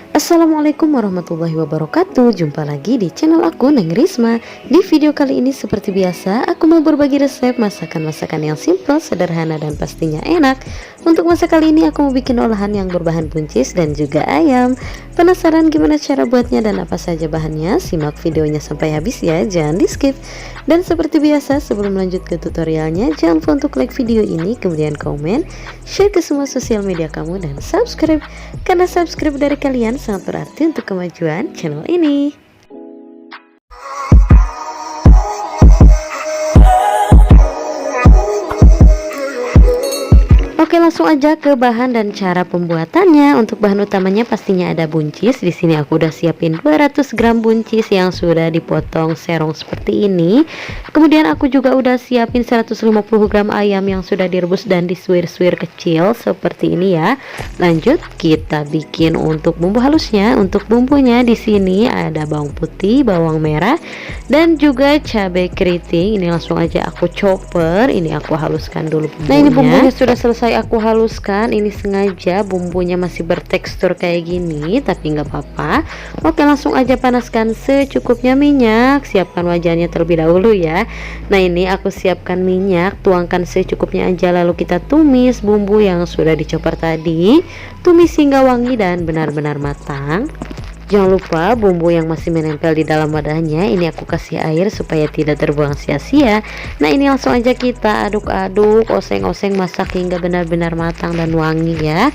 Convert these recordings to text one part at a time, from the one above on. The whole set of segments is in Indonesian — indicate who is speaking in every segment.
Speaker 1: Assalamualaikum warahmatullahi wabarakatuh. Jumpa lagi di channel aku, Neng Risma. Di video kali ini seperti biasa aku mau berbagi resep masakan-masakan yang simple, sederhana, dan pastinya enak. Untuk masak kali ini aku mau bikin olahan yang berbahan buncis dan juga ayam. Penasaran gimana cara buatnya dan apa saja bahannya? Simak videonya sampai habis ya, jangan di skip. Dan seperti biasa sebelum lanjut ke tutorialnya, jangan lupa untuk like video ini, kemudian komen, share ke semua sosial media kamu, dan subscribe. Karena subscribe dari kalian sangat berarti untuk kemajuan channel ini. Oke, langsung aja ke bahan dan cara pembuatannya. Untuk bahan utamanya pastinya ada buncis. Di sini aku udah siapin 200 gram buncis yang sudah dipotong serong seperti ini. Kemudian aku juga udah siapin 150 gram ayam yang sudah direbus dan disuir-suir kecil seperti ini ya. Lanjut kita bikin untuk bumbu halusnya. Untuk bumbunya di sini ada bawang putih, bawang merah, dan juga cabai keriting. Ini langsung aja aku chopper. Ini aku haluskan dulu bumbunya. Nah, ini bumbunya sudah selesai aku haluskan. Ini sengaja bumbunya masih bertekstur kayak gini, tapi nggak apa-apa. Oke, langsung aja panaskan secukupnya minyak. Siapkan wajannya terlebih dahulu ya. Nah, ini aku siapkan minyak, tuangkan secukupnya aja, lalu kita tumis bumbu yang sudah dicopper tadi. Tumis hingga wangi dan benar-benar matang. Jangan lupa bumbu yang masih menempel di dalam wadahnya ini aku kasih air supaya tidak terbuang sia-sia. Nah, ini langsung aja kita aduk-aduk, oseng-oseng, masak hingga benar-benar matang dan wangi ya.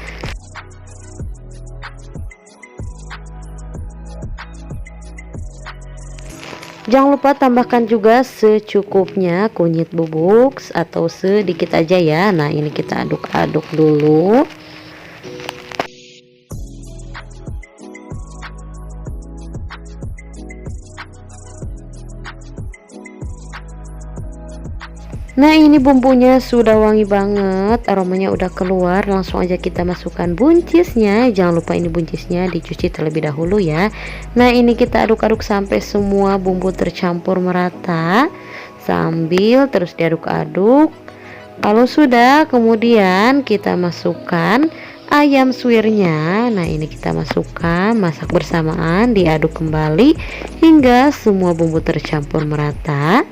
Speaker 1: Jangan lupa tambahkan juga secukupnya kunyit bubuk atau sedikit aja ya. Nah, ini kita aduk-aduk dulu. Nah, ini bumbunya sudah wangi banget, aromanya udah keluar. Langsung aja kita masukkan buncisnya. Jangan lupa ini buncisnya dicuci terlebih dahulu ya. Nah, ini kita aduk-aduk sampai semua bumbu tercampur merata, sambil terus diaduk-aduk. Kalau sudah, kemudian kita masukkan ayam suwirnya. Nah, ini kita masukkan, masak bersamaan, diaduk kembali hingga semua bumbu tercampur merata.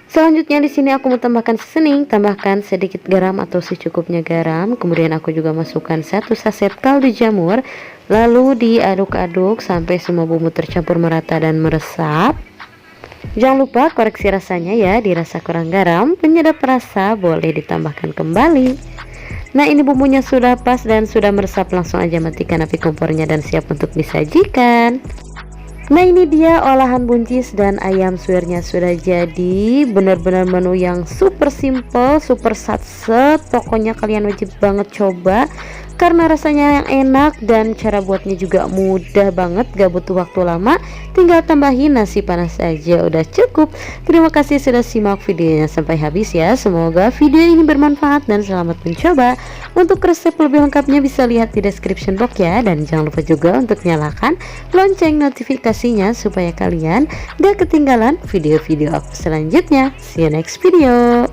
Speaker 1: Selanjutnya di sini aku mau tambahkan seasoning, tambahkan sedikit garam atau secukupnya garam. Kemudian aku juga masukkan 1 saset kaldu jamur, lalu diaduk-aduk sampai semua bumbu tercampur merata dan meresap. Jangan lupa koreksi rasanya ya, dirasa kurang garam, penyedap rasa boleh ditambahkan kembali. Nah, ini bumbunya sudah pas dan sudah meresap, langsung aja matikan api kompornya dan siap untuk disajikan. Nah, ini dia olahan buncis dan ayam suwirnya sudah jadi. Benar-benar menu yang super simple, super satset. Pokoknya kalian wajib banget coba karena rasanya yang enak dan cara buatnya juga mudah banget, gak butuh waktu lama. Tinggal tambahin nasi panas aja udah cukup. Terima kasih sudah simak videonya sampai habis ya. Semoga video ini bermanfaat dan selamat mencoba. Untuk resep lebih lengkapnya bisa lihat di description box ya. Dan jangan lupa juga untuk nyalakan lonceng notifikasinya supaya kalian gak ketinggalan video-video aku selanjutnya. See you next video.